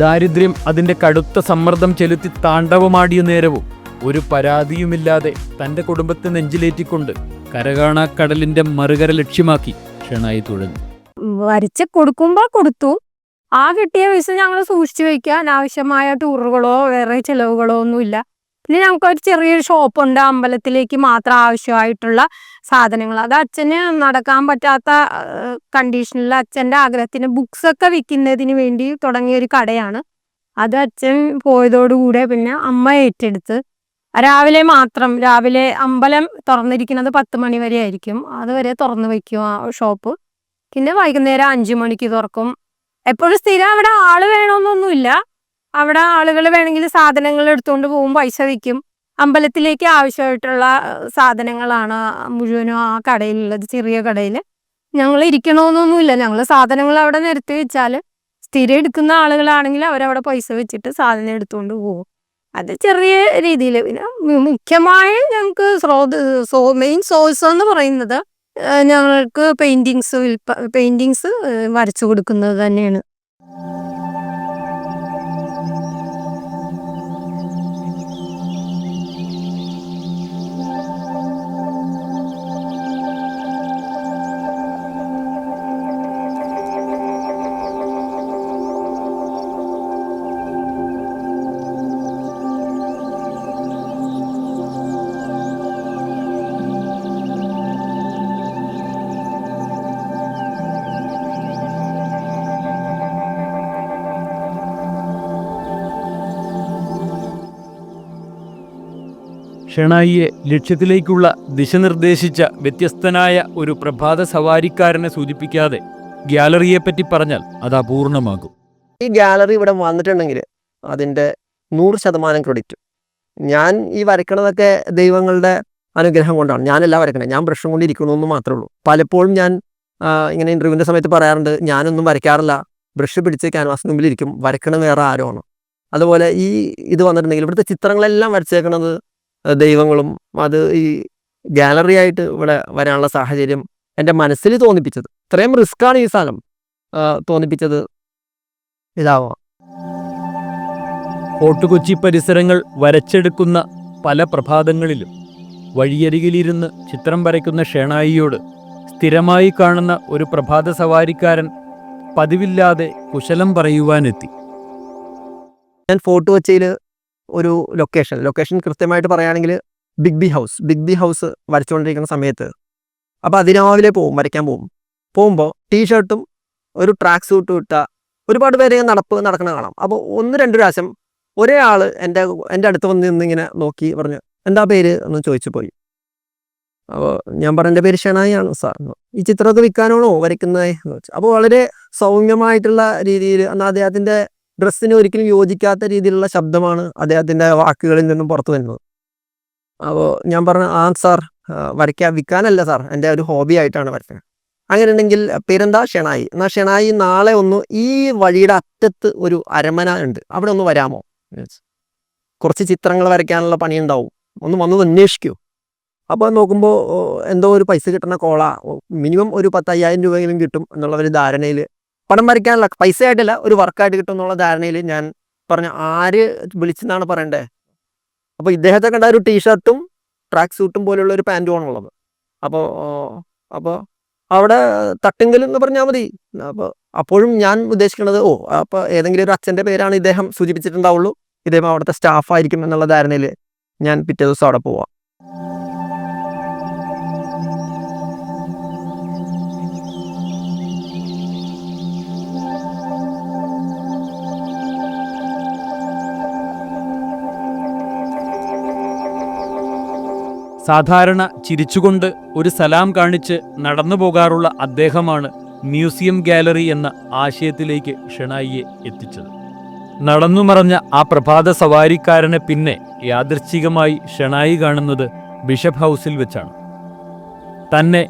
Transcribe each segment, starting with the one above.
ദാരിദ്ര്യം അതിൻ്റെ കടുത്ത സമ്മർദ്ദം ചെലുത്തി താണ്ഡവമാടിയ നേരവും ഒരു പരാതിയുമില്ലാതെ തൻ്റെ കുടുംബത്തെ നെഞ്ചിലേറ്റിക്കൊണ്ട് കരകാണാക്കടലിൻ്റെ മറുകര ലക്ഷ്യമാക്കി ഷെണായി തുഴഞ്ഞു. വരച്ച് കൊടുക്കുമ്പോൾ കൊടുത്തു. ആ കിട്ടിയ പൈസ ഞങ്ങൾ സൂക്ഷിച്ചു വയ്ക്കുക. അനാവശ്യമായ ടൂറുകളോ വേറെ ചിലവുകളോ ഒന്നുമില്ല. പിന്നെ ഞങ്ങൾക്കൊരു ചെറിയൊരു ഷോപ്പുണ്ട്, അമ്പലത്തിലേക്ക് മാത്രം ആവശ്യമായിട്ടുള്ള സാധനങ്ങൾ. അത് അച്ഛന് നടക്കാൻ പറ്റാത്ത കണ്ടീഷനിൽ അച്ഛൻ്റെ ആഗ്രഹത്തിന് ബുക്സൊക്കെ വിൽക്കുന്നതിന് വേണ്ടി തുടങ്ങിയൊരു കടയാണ്. അത് അച്ഛൻ പോയതോടുകൂടെ പിന്നെ അമ്മ ഏറ്റെടുത്ത് രാവിലെ അമ്പലം തുറന്നിരിക്കുന്നത് 10 മണി വരെ ആയിരിക്കും. അതുവരെ തുറന്നു വയ്ക്കും ആ ഷോപ്പ്. പിന്നെ വൈകുന്നേരം 5 മണിക്ക് തുറക്കും. എപ്പോഴും സ്ഥിരം അവിടെ ആള് വേണമെന്നൊന്നുമില്ല. അവിടെ ആളുകൾ വേണമെങ്കിൽ സാധനങ്ങൾ എടുത്തുകൊണ്ട് പോകും, പൈസ വയ്ക്കും. അമ്പലത്തിലേക്ക് ആവശ്യമായിട്ടുള്ള സാധനങ്ങളാണ് മുഴുവനും ആ കടയിലുള്ളത്. ചെറിയ കടയിൽ ഞങ്ങൾ ഇരിക്കണമെന്നൊന്നുമില്ല. ഞങ്ങൾ സാധനങ്ങൾ അവിടെ നിരത്തി വെച്ചാൽ സ്ഥിരം എടുക്കുന്ന ആളുകളാണെങ്കിൽ അവരവിടെ പൈസ വെച്ചിട്ട് സാധനം എടുത്തുകൊണ്ട് പോകും. അത് ചെറിയ രീതിയിൽ. പിന്നെ മുഖ്യമായി ഞങ്ങൾക്ക് മെയിൻ സോഴ്സ് എന്ന് പറയുന്നത് ഞങ്ങൾക്ക് പെയിന്റിങ്സ് വരച്ചു കൊടുക്കുന്നത് തന്നെയാണ്. ഷെണായിയെ ലക്ഷ്യത്തിലേക്കുള്ള ദിശ നിർദ്ദേശിച്ച വ്യത്യസ്തനായ ഒരു പ്രഭാത സവാരിക്കാരനെ സൂചിപ്പിക്കാതെ ഗ്യാലറിയെപ്പറ്റി പറഞ്ഞാൽ അത് അപൂർണമാകും. ഈ ഗ്യാലറി ഇവിടെ വന്നിട്ടുണ്ടെങ്കിൽ അതിൻ്റെ 100% ക്രെഡിറ്റ് ഞാൻ ഈ വരയ്ക്കണതൊക്കെ ദൈവങ്ങളുടെ അനുഗ്രഹം കൊണ്ടാണ്. ഞാനല്ല വരയ്ക്കണേ, ഞാൻ ബ്രഷും കൊണ്ട് ഇരിക്കണമെന്ന് മാത്രമേ ഉള്ളൂ. പലപ്പോഴും ഞാൻ ഇങ്ങനെ ഇൻ്റർവ്യൂവിൻ്റെ സമയത്ത് പറയാറുണ്ട്, ഞാനൊന്നും വരയ്ക്കാറില്ല, ബ്രഷ് പിടിച്ച് ക്യാൻവാസിന് മുമ്പിൽ ഇരിക്കും, വരയ്ക്കണ വേറെ ആരുമാണ്. അതുപോലെ ഇത് വന്നിട്ടുണ്ടെങ്കിൽ ഇവിടുത്തെ ചിത്രങ്ങളെല്ലാം വരച്ചേക്കണത് ദൈവങ്ങളും. അത് ഈ ഗാലറി ആയിട്ട് ഇവിടെ വരാനുള്ള സാഹചര്യം എൻ്റെ മനസ്സിൽ തോന്നിപ്പിച്ചത്, ഇത്രയും റിസ്ക്കാണ് ഈ സ്ഥലം തോന്നിപ്പിച്ചത് ഇതാവാം. ഫോർട്ട് കൊച്ചി പരിസരങ്ങൾ വരച്ചെടുക്കുന്ന പല പ്രഭാതങ്ങളിലും വഴിയരികിലിരുന്ന് ചിത്രം വരയ്ക്കുന്ന ഷെണായിയോട് സ്ഥിരമായി കാണുന്ന ഒരു പ്രഭാത സവാരിക്കാരൻ പതിവില്ലാതെ കുശലം പറയുവാനെത്തി. ഞാൻ ഫോർട്ട് കൊച്ചിയിൽ ഒരു ലൊക്കേഷൻ കൃത്യമായിട്ട് പറയുകയാണെങ്കിൽ ബിഗ് ബി ഹൗസ് വരച്ചുകൊണ്ടിരിക്കുന്ന സമയത്ത് അപ്പോൾ അതിരാവിലെ വരയ്ക്കാൻ പോകുമ്പോൾ ടീഷർട്ടും ഒരു ട്രാക്ക് സൂട്ടും ഇട്ട ഒരുപാട് പേരെ നടക്കണ കാണാം. അപ്പോൾ 1-2 പ്രാവശ്യം ഒരേ ആൾ എൻ്റെ അടുത്ത് വന്ന് നിന്നിങ്ങനെ നോക്കി പറഞ്ഞു, എന്താ പേര് എന്ന് ചോദിച്ചു പോയി. അപ്പോൾ ഞാൻ പറഞ്ഞു, എൻ്റെ പേര് ഷെണായി ആണ് സാർ. ഈ ചിത്രമൊക്കെ വിൽക്കാനാണോ വരയ്ക്കുന്നത് എന്ന് ചോദിച്ചു. അപ്പോൾ വളരെ സൗമ്യമായിട്ടുള്ള രീതിയിൽ, എന്നാൽ അദ്ദേഹത്തിൻ്റെ ഡ്രസ്സിന് ഒരിക്കലും യോജിക്കാത്ത രീതിയിലുള്ള ശബ്ദമാണ് അദ്ദേഹത്തിൻ്റെ വാക്കുകളിൽ നിന്നും പുറത്തു വരുന്നത്. അപ്പോൾ ഞാൻ പറഞ്ഞു, സാർ വിൽക്കാനല്ല സാർ, എൻ്റെ ഒരു ഹോബി ആയിട്ടാണ് വരയ്ക്കുന്നത്. അങ്ങനെ ഉണ്ടെങ്കിൽ പേരെന്താ? ഷെണായി. എന്നാൽ ഷെണായി നാളെ ഒന്ന് ഈ വഴിയുടെ അറ്റത്ത് ഒരു അരമന ഉണ്ട്, അവിടെ ഒന്ന് വരാമോ? കുറച്ച് ചിത്രങ്ങൾ വരയ്ക്കാനുള്ള പണിയുണ്ടാവും, ഒന്ന് വന്നത് അന്വേഷിക്കൂ. അപ്പോൾ നോക്കുമ്പോൾ എന്തോ ഒരു പൈസ കിട്ടുന്ന മിനിമം ഒരു 10,000 രൂപയെങ്കിലും കിട്ടും എന്നുള്ള ഒരു ധാരണയിൽ, പടം വരയ്ക്കാനുള്ള പൈസ ആയിട്ടില്ല, ഒരു വർക്കായിട്ട് കിട്ടും എന്നുള്ള ധാരണയിൽ ഞാൻ പറഞ്ഞു, ആര് വിളിച്ചെന്നാണ് പറയണ്ടേ? അപ്പോൾ ഇദ്ദേഹത്തെ കണ്ട ഒരു ടീഷർട്ടും ട്രാക്ക് സൂട്ടും പോലുള്ള ഒരു പാൻറ്റുമാണുള്ളത്. അപ്പോൾ അവിടെ തട്ടിങ്കൽ എന്ന് പറഞ്ഞാൽ മതി. അപ്പോഴും ഞാൻ ഉദ്ദേശിക്കുന്നത്, അപ്പോൾ ഏതെങ്കിലും ഒരു അച്ഛൻ്റെ പേരാണ് ഇദ്ദേഹം സൂചിപ്പിച്ചിട്ടുണ്ടാവുള്ളൂ, ഇദ്ദേഹം അവിടുത്തെ സ്റ്റാഫായിരിക്കും എന്നുള്ള ധാരണയിൽ ഞാൻ പിറ്റേ ദിവസം അവിടെ പോവാം. സാധാരണ ചിരിച്ചുകൊണ്ട് ഒരു സലാം കാണിച്ച് നടന്നു പോകാറുള്ള അദ്ദേഹമാണ് മ്യൂസിയം ഗാലറി എന്ന ആശയത്തിലേക്ക് ഷെണായിയെ എത്തിച്ചത്. നടന്നു മറഞ്ഞ ആ പ്രഭാത സവാരിക്കാരനെ പിന്നെ യാദൃച്ഛികമായി ഷെണായി കാണുന്നത് ബിഷപ്പ് ഹൗസിൽ വെച്ചാണ്. തന്നെ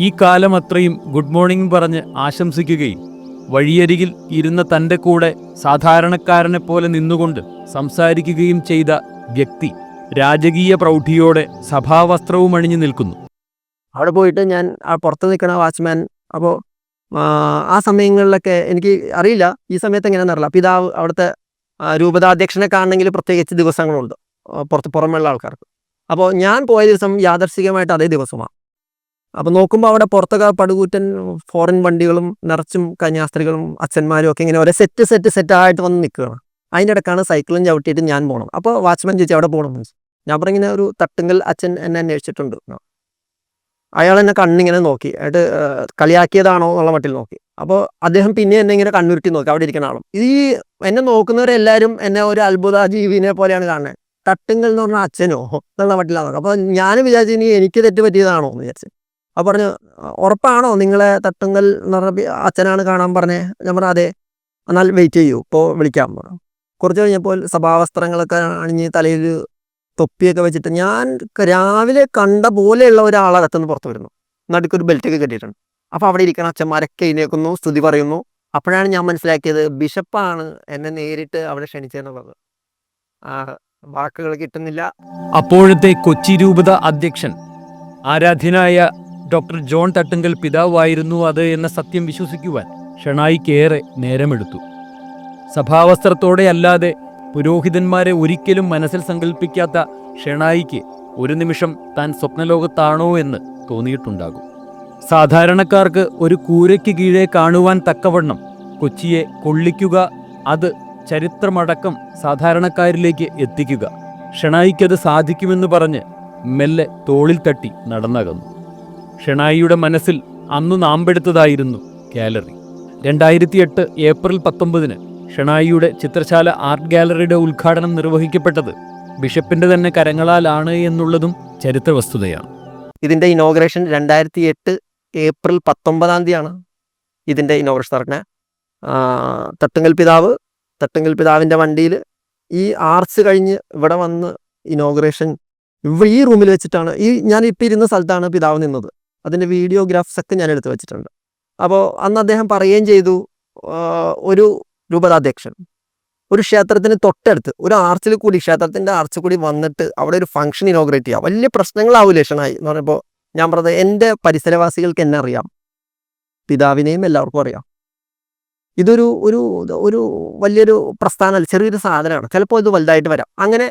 ഈ കാലം അത്രയും ഗുഡ് മോർണിംഗ് പറഞ്ഞ് ആശംസിക്കുകയും വഴിയരികിൽ ഇരുന്ന തൻ്റെ കൂടെ സാധാരണക്കാരനെ പോലെ നിന്നുകൊണ്ട് സംസാരിക്കുകയും ചെയ്ത വ്യക്തി രാജകീയ പ്രൗഢിയോടെ സഭാവസ്ത്രവും അണിഞ്ഞു നിൽക്കുന്നു. അവിടെ പോയിട്ട് ഞാൻ പുറത്ത് നിൽക്കണ വാച്ച്മാൻ അപ്പോൾ ആ സമയങ്ങളിലൊക്കെ എനിക്ക് അറിയില്ല ഈ സമയത്ത് എങ്ങനെയാണെന്ന് അറിയില്ല. പിതാവ് അവിടുത്തെ രൂപതാധ്യക്ഷനെ കാണണമെങ്കിൽ പ്രത്യേകിച്ച് ദിവസങ്ങളുണ്ട് പുറമെയുള്ള ആൾക്കാർക്ക്. അപ്പോൾ ഞാൻ പോയ ദിവസം യാദർശികമായിട്ട് അതേ ദിവസമാണ്. അപ്പോൾ നോക്കുമ്പോൾ അവിടെ പുറത്തൊക്കെ പടുകൂറ്റൻ ഫോറിൻ വണ്ടികളും നിറച്ചും കന്യാസ്ത്രീകളും അച്ഛന്മാരും ഒക്കെ ഇങ്ങനെ ഒരേ സെറ്റായിട്ട് വന്ന് നിൽക്കുകയാണ്. അതിൻ്റെ ഇടയ്ക്കാണ് സൈക്കിളും ചവിട്ടിയിട്ട് ഞാൻ പോകണം. അപ്പോൾ വാച്ച്മാൻ ചോദിച്ചു അവിടെ പോകണം. ഞാൻ പറഞ്ഞിങ്ങനെ ഒരു തട്ടുങ്കൽ അച്ഛൻ എന്നെ അന്വേഷിച്ചിട്ടുണ്ട്. അയാൾ എന്നെ കണ്ണിങ്ങനെ നോക്കി, എന്നിട്ട് കളിയാക്കിയതാണോ എന്നുള്ള മട്ടിൽ നോക്കി. അപ്പോൾ അദ്ദേഹം പിന്നെ എന്നെ ഇങ്ങനെ കണ്ണുരുട്ടി നോക്കി, അവിടെ ഇരിക്കുന്ന ആളും. ഈ എന്നെ നോക്കുന്നവരെല്ലാവരും എന്നെ ഒരു അത്ഭുത ജീവിനെ പോലെയാണ് കാണുന്നത്. തട്ടുങ്കൽ എന്ന് പറഞ്ഞാൽ അച്ഛനോ എന്നുള്ള മട്ടിലാണ് നോക്കുക. അപ്പോൾ ഞാൻ വിചാരിച്ചു ഇനി എനിക്ക് തെറ്റ് പറ്റിയതാണോ എന്ന് വിചാരിച്ചു. അപ്പോൾ പറഞ്ഞു ഉറപ്പാണോ നിങ്ങളെ തട്ടുങ്കൽ എന്ന് പറഞ്ഞ അച്ഛനാണ് കാണാൻ പറഞ്ഞേ? ഞാൻ പറഞ്ഞു അതെ. എന്നാൽ വെയിറ്റ് ചെയ്യൂ, ഇപ്പോൾ വിളിക്കാം പറഞ്ഞു. കുറച്ച് കഴിഞ്ഞപ്പോൾ സഭാവസ്ത്രങ്ങളൊക്കെ അണിഞ്ഞ് തലയിൽ തൊപ്പിയൊക്കെ വെച്ചിട്ട് ഞാൻ രാവിലെ കണ്ട പോലെയുള്ള ഒരാളകത്തുനിന്ന് പുറത്ത് വരുന്നു. നടുക്കൊരു ബെൽറ്റൊക്കെ കെട്ടിയിട്ടുണ്ട്. അപ്പോൾ അവിടെ ഇരിക്കുന്ന അച്ഛന്മാരൊക്കെ എഴുന്നേൽക്കുന്നു, സ്തുതി പറയുന്നു. അപ്പോഴാണ് ഞാൻ മനസ്സിലാക്കിയത് ബിഷപ്പാണ് എന്നെ നേരിട്ട് അവിടെ ക്ഷണിച്ചതെന്നുള്ളത്. വാക്കുകൾ കിട്ടുന്നില്ല. അപ്പോഴത്തെ കൊച്ചി രൂപത അധ്യക്ഷൻ ആരാധ്യനായ ഡോക്ടർ ജോൺ തട്ടുങ്കൽ പിതാവായിരുന്നു അത് എന്ന സത്യം വിശ്വസിക്കുവാൻ ഷെണായിക്കേറെ നേരമെടുത്തു. സഭാവസ്ത്രത്തോടെ അല്ലാതെ പുരോഹിതന്മാരെ ഒരിക്കലും മനസ്സിൽ സങ്കല്പിക്കാത്ത ഷെണായിക്ക് ഒരു നിമിഷം താൻ സ്വപ്നലോകത്താണോ എന്ന് തോന്നിയിട്ടുണ്ടാകും. സാധാരണക്കാർക്ക് ഒരു കൂരയ്ക്ക് കീഴെ കാണുവാൻ തക്കവണ്ണം കൊച്ചിയെ കൊള്ളിക്കുക, അത് ചരിത്രമടക്കം സാധാരണക്കാരിലേക്ക് എത്തിക്കുക, ഷെണായിക്കത് സാധിക്കുമെന്ന് പറഞ്ഞ് മെല്ലെ തോളിൽ തട്ടി നടന്നകന്നു. ഷെണായിയുടെ മനസ്സിൽ അന്നു നാമ്പെടുത്തതായിരുന്നു ഗാലറി. 2008 ഏപ്രിൽ 19 ഷെണായിയുടെ ചിത്രശാല ആർട്ട് ഗാലറിയുടെ ഉദ്ഘാടനം നിർവഹിക്കപ്പെട്ടത് ബിഷപ്പിന്റെ തന്നെ കരങ്ങളാലാണ് എന്നുള്ളതും ചരിത്ര വസ്തുതയാണ്. ഇതിൻ്റെ ഇനോഗ്രേഷൻ 2008 ഏപ്രിൽ 19 ഇതിൻ്റെ ഇനോഗ്രേഷൻ നടക്കുന്നത്. തട്ടുങ്കൽ പിതാവിൻ്റെ വണ്ടിയിൽ ഈ ആർച്ച് കഴിഞ്ഞ് ഇവിടെ വന്ന് ഇനോഗ്രേഷൻ ഈ റൂമിൽ വെച്ചിട്ടാണ്. ഞാൻ ഇപ്പോൾ ഇരുന്ന സ്ഥലത്താണ് പിതാവ് നിന്നത്. അതിൻ്റെ വീഡിയോഗ്രാഫ്സ് ഒക്കെ ഞാൻ എടുത്ത് വെച്ചിട്ടുണ്ട്. അപ്പോൾ അന്ന് അദ്ദേഹം പറയുകയും ചെയ്തു, ഒരു രൂപതാധ്യക്ഷൻ ഒരു ക്ഷേത്രത്തിന് തൊട്ടടുത്ത് ഒരു ആർച്ചിൽ കൂടി, ക്ഷേത്രത്തിൻ്റെ ആർച്ചിൽ കൂടി വന്നിട്ട് അവിടെ ഒരു ഫംഗ്ഷൻ ഇനോഗ്രേറ്റ് ചെയ്യുക, വലിയ പ്രശ്നങ്ങളാവില്ലേ ഷെണായി എന്ന് പറഞ്ഞപ്പോൾ ഞാൻ പറഞ്ഞത് എൻ്റെ പരിസരവാസികൾക്ക് എന്നെ അറിയാം, പിതാവിനെയും എല്ലാവർക്കും അറിയാം. ഇതൊരു ഒരു ഒരു വലിയൊരു പ്രസ്ഥാനമല്ല, ചെറിയൊരു സാധനമാണ്. ചിലപ്പോൾ ഇത് വലുതായിട്ട് വരാം. അങ്ങനെ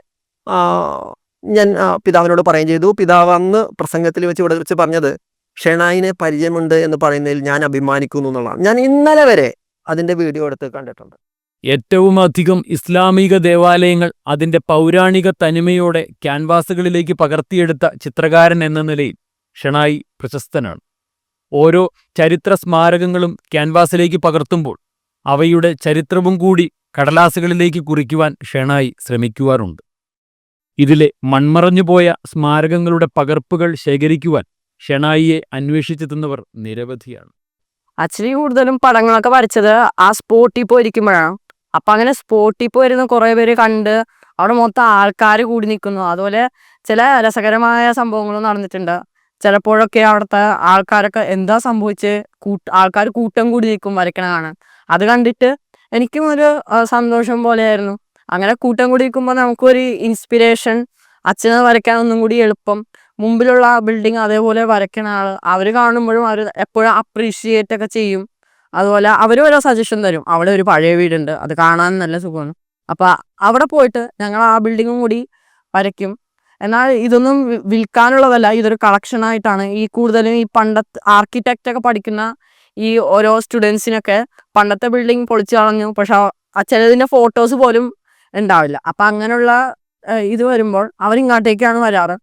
ഞാൻ പിതാവിനോട് പറയുകയും ചെയ്തു. പിതാവ് അന്ന് പ്രസംഗത്തിൽ വെച്ച് ഇവിടെ വെച്ച് പറഞ്ഞത് ഷെണായിനെ പരിചയമുണ്ട് എന്ന് പറയുന്നതിൽ ഞാൻ അഭിമാനിക്കുന്നു എന്നുള്ളതാണ്. ഞാൻ ഇന്നലെ വരെ അതിൻ്റെ വീഡിയോ എടുത്ത് കണ്ടിട്ടുണ്ട്. ഏറ്റവും അധികം ഇസ്ലാമിക ദേവാലയങ്ങൾ അതിൻ്റെ പൗരാണിക തനിമയോടെ ക്യാൻവാസുകളിലേക്ക് പകർത്തിയെടുത്ത ചിത്രകാരൻ എന്ന നിലയിൽ ഷെണായി പ്രശസ്തനാണ്. ഓരോ ചരിത്ര സ്മാരകങ്ങളും ക്യാൻവാസിലേക്ക് പകർത്തുമ്പോൾ അവയുടെ ചരിത്രവും കൂടി കടലാസുകളിലേക്ക് കുറിക്കുവാൻ ഷെണായി ശ്രമിക്കുവാറുണ്ട്. ഇതിലെ മൺമറഞ്ഞുപോയ സ്മാരകങ്ങളുടെ പകർപ്പുകൾ ശേഖരിക്കുവാൻ ഷെണായിയെ അന്വേഷിച്ചെത്തുന്നവർ നിരവധിയാണ്. അച്ഛന് കൂടുതലും പടങ്ങളൊക്കെ വരച്ചത് ആ സ്പോട്ടിൽ പോയിരിക്കുമ്പോഴാണ്. അപ്പം അങ്ങനെ സ്പോട്ടിൽ പോയിരുന്ന കുറേ പേര് കണ്ട് അവിടെ മൊത്തം ആൾക്കാർ കൂടി നിൽക്കുന്നു. അതുപോലെ ചില രസകരമായ സംഭവങ്ങളും നടന്നിട്ടുണ്ട്. ചിലപ്പോഴൊക്കെ അവിടുത്തെ ആൾക്കാരൊക്കെ എന്താ സംഭവിച്ച് ആൾക്കാർ കൂട്ടം കൂടി നിൽക്കും വരയ്ക്കണ കാണാൻ. അത് കണ്ടിട്ട് എനിക്കും ഒരു സന്തോഷം പോലെയായിരുന്നു. അങ്ങനെ കൂട്ടം കൂടി നിൽക്കുമ്പോൾ നമുക്കൊരു ഇൻസ്പിറേഷൻ, അച്ഛനെ വരയ്ക്കാൻ ഒന്നും കൂടി എളുപ്പം. മുമ്പിലുള്ള ബിൽഡിങ് അതേപോലെ വരയ്ക്കണ അവർ കാണുമ്പോഴും അവർ എപ്പോഴും അപ്രീഷിയേറ്റ് ഒക്കെ ചെയ്യും. അതുപോലെ അവർ ഓരോ സജഷൻ തരും. അവിടെ ഒരു പഴയ വീടുണ്ട്, അത് കാണാൻ നല്ല സുഖമാണ്, അപ്പം അവിടെ പോയിട്ട് ഞങ്ങൾ ആ ബിൽഡിങ്ങും കൂടി വരയ്ക്കും. എന്നാൽ ഇതൊന്നും വിൽക്കാനുള്ളതല്ല, ഇതൊരു കളക്ഷനായിട്ടാണ്. ഈ കൂടുതലും ഈ പണ്ടത്തെ ആർക്കിടെക്റ്റ് ഒക്കെ പഠിക്കുന്ന ഈ ഓരോ സ്റ്റുഡൻസിനൊക്കെ പണ്ടത്തെ ബിൽഡിങ് പൊളിച്ചു കളഞ്ഞു, പക്ഷെ ചിലതിൻ്റെ ഫോട്ടോസ് പോലും ഉണ്ടാവില്ല. അപ്പം അങ്ങനെയുള്ള ഇത് വരുമ്പോൾ അവരിങ്ങോട്ടേക്കാണ് വരാറ്.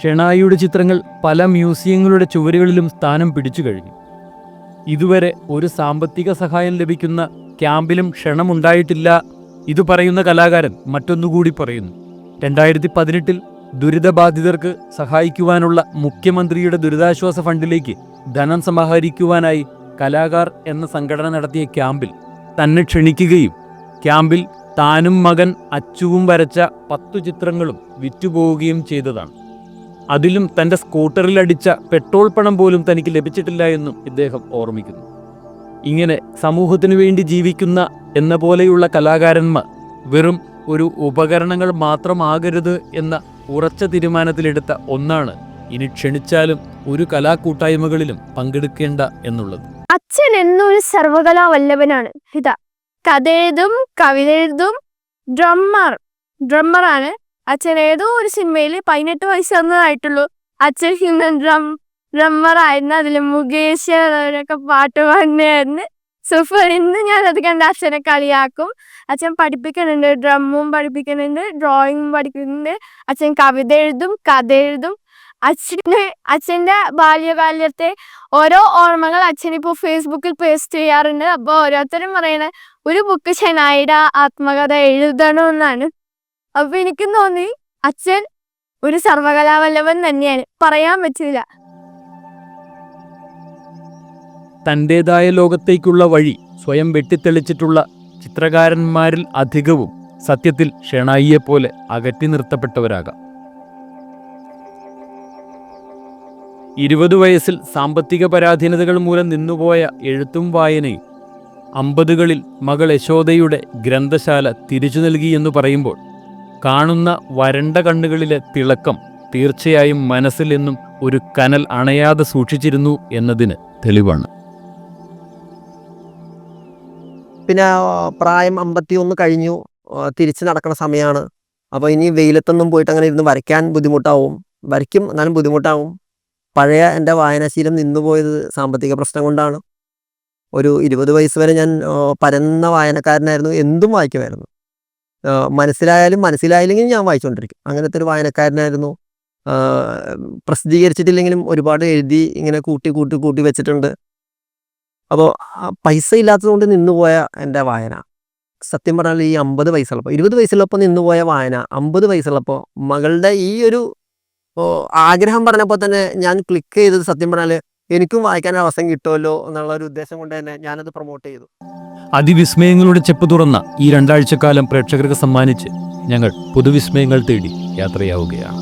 ഷെണായിയുടെ ചിത്രങ്ങൾ പല മ്യൂസിയങ്ങളുടെ ചുവരുകളിലും സ്ഥാനം പിടിച്ചു കഴിഞ്ഞു. ഇതുവരെ ഒരു സാമ്പത്തിക സഹായം ലഭിക്കുന്ന ക്യാമ്പിലും ക്ഷണമുണ്ടായിട്ടില്ല. ഇത് പറയുന്ന കലാകാരൻ മറ്റൊന്നുകൂടി പറയുന്നു. 2018 ദുരിതബാധിതർക്ക് സഹായിക്കുവാനുള്ള മുഖ്യമന്ത്രിയുടെ ദുരിതാശ്വാസ ഫണ്ടിലേക്ക് ധനം സമാഹരിക്കുവാനായി കലാകാർ എന്ന സംഘടന നടത്തിയ ക്യാമ്പിൽ തന്നെ ക്ഷണിക്കുകയും ക്യാമ്പിൽ താനും മകൻ അച്ചുവും വരച്ച 10 ചിത്രങ്ങളും വിറ്റുപോവുകയും ചെയ്തതാണ്. അതിലും തൻ്റെ സ്കൂട്ടറിലടിച്ച പെട്രോൾ പണം പോലും തനിക്ക് ലഭിച്ചിട്ടില്ല എന്നും ഇദ്ദേഹം ഓർമ്മിക്കുന്നു. ഇങ്ങനെ സമൂഹത്തിനു വേണ്ടി ജീവിക്കുന്ന എന്ന പോലെയുള്ള കലാകാരന്മാർ വെറും ഒരു ഉപകരണങ്ങൾ മാത്രമാകരുത് എന്ന ഉറച്ച തീരുമാനത്തിലെടുത്ത ഒന്നാണ് ഇനി ക്ഷണിച്ചാലും ഒരു കലാകൂട്ടായ്മകളിലും പങ്കെടുക്കേണ്ട എന്നുള്ളത്. അച്ഛൻ എന്നൊരു സർവകലാ വല്ലഭനാണ്. ഇതാ കഥ എഴുതും, കവിത എഴുതും, ഡ്രമ്മറാണ് അച്ഛൻ. ഏതോ ഒരു സിനിമയിൽ 18 വയസ്സൊന്നതായിട്ടുള്ളൂ അച്ഛൻ ഹ്യൂമൻ ഡ്രമ്മറായിരുന്നു. അതിൽ മുകേഷ് അവരൊക്കെ പാട്ട് പാടുന്നതായിരുന്നു. സൂപ്പർ. ഇന്ന് ഞാനത് കണ്ട് അച്ഛനെ കളിയാക്കും. അച്ഛൻ പഠിപ്പിക്കുന്നുണ്ട്, ഡ്രമ്മും പഠിപ്പിക്കുന്നുണ്ട്, ഡ്രോയിങ്ങും പഠിക്കുന്നുണ്ട്. അച്ഛൻ കവിത എഴുതും, കഥ എഴുതും. അച്ഛൻ്റെ ബാല്യകാലത്തെ ഓരോ ഓർമ്മകൾ അച്ഛനിപ്പോൾ ഫേസ്ബുക്കിൽ പോസ്റ്റ് ചെയ്യാറുണ്ട്. അപ്പോൾ ഓരോരുത്തരും പറയണ ഒരു ബുക്ക് ഷെനായിയുടെ ആത്മകഥ എഴുതണമെന്നാണ്. അപ്പൊ എനിക്കും തോന്നി അച്ഛൻ ഒരു സർവകലാവല്ലഭൻ തന്നെയാണ്, പറയാൻ പറ്റില്ല. തൻ്റേതായ ലോകത്തേക്കുള്ള വഴി സ്വയം വെട്ടിത്തെളിച്ചിട്ടുള്ള ചിത്രകാരന്മാരിൽ അധികവും സത്യത്തിൽ ഷെണായിയെപ്പോലെ അകറ്റി നിർത്തപ്പെട്ടവരാകാം. 20 വയസ്സിൽ സാമ്പത്തിക പരാധീനതകൾ മൂലം നിന്നുപോയ എഴുത്തും വായനയും 50കളിൽ മകൾ യശോദയുടെ ഗ്രന്ഥശാല തിരിച്ചു നൽകിയെന്ന് പറയുമ്പോൾ കാണുന്ന വരണ്ട കണ്ണുകളിലെ തിളക്കം തീർച്ചയായും മനസ്സിൽ എന്നും ഒരു കനൽ അണയാതെ സൂക്ഷിച്ചിരുന്നു എന്നതിന് തെളിവാണ്. പിന്നെ പ്രായം 51 കഴിഞ്ഞു, തിരിച്ച് നടക്കുന്ന സമയമാണ്. അപ്പോൾ ഇനി വെയിലത്തൊന്നും പോയിട്ട് അങ്ങനെ ഇരുന്ന് വരയ്ക്കാൻ ബുദ്ധിമുട്ടാവും. വരയ്ക്കും, എന്നാലും ബുദ്ധിമുട്ടാവും. പഴയ എൻ്റെ വായനാശീലം നിന്നുപോയത് സാമ്പത്തിക പ്രശ്നം കൊണ്ടാണ്. ഒരു 20 വയസ്സ് വരെ ഞാൻ പരന്ന വായനക്കാരനായിരുന്നു. എന്തും വായിക്കുമായിരുന്നു. മനസ്സിലായില്ലെങ്കിലും ഞാൻ വായിച്ചുകൊണ്ടിരിക്കും. അങ്ങനത്തെ ഒരു വായനക്കാരനായിരുന്നു. പ്രസിദ്ധീകരിച്ചിട്ടില്ലെങ്കിലും ഒരുപാട് എഴുതി ഇങ്ങനെ കൂട്ടി വെച്ചിട്ടുണ്ട്. അപ്പോൾ പൈസ ഇല്ലാത്തതുകൊണ്ട് നിന്നുപോയ എൻ്റെ വായന സത്യം പറഞ്ഞാൽ ഈ 50 വയസ്സുള്ളപ്പോൾ, 20 വയസ്സുള്ളപ്പോൾ നിന്നുപോയ വായന 50 വയസ്സുള്ളപ്പോൾ മകളുടെ ഈ ഒരു ആഗ്രഹം പറഞ്ഞപ്പോൾ തന്നെ ഞാൻ ക്ലിക്ക് ചെയ്തത് സത്യം പറഞ്ഞാൽ എനിക്കും വായിക്കാൻ അവസരം കിട്ടുമല്ലോ എന്നുള്ള ഒരു ഉദ്ദേശം കൊണ്ട് തന്നെ ഞാനത് പ്രൊമോട്ട് ചെയ്തു. അതിവിസ്മയങ്ങളുടെ ചെപ്പ് തുറന്ന ഈ 2 ആഴ്ചക്കാലം പ്രേക്ഷകർക്ക് സമ്മാനിച്ച് ഞങ്ങൾ പുതുവിസ്മയങ്ങൾ തേടി യാത്രയാവുകയാണ്.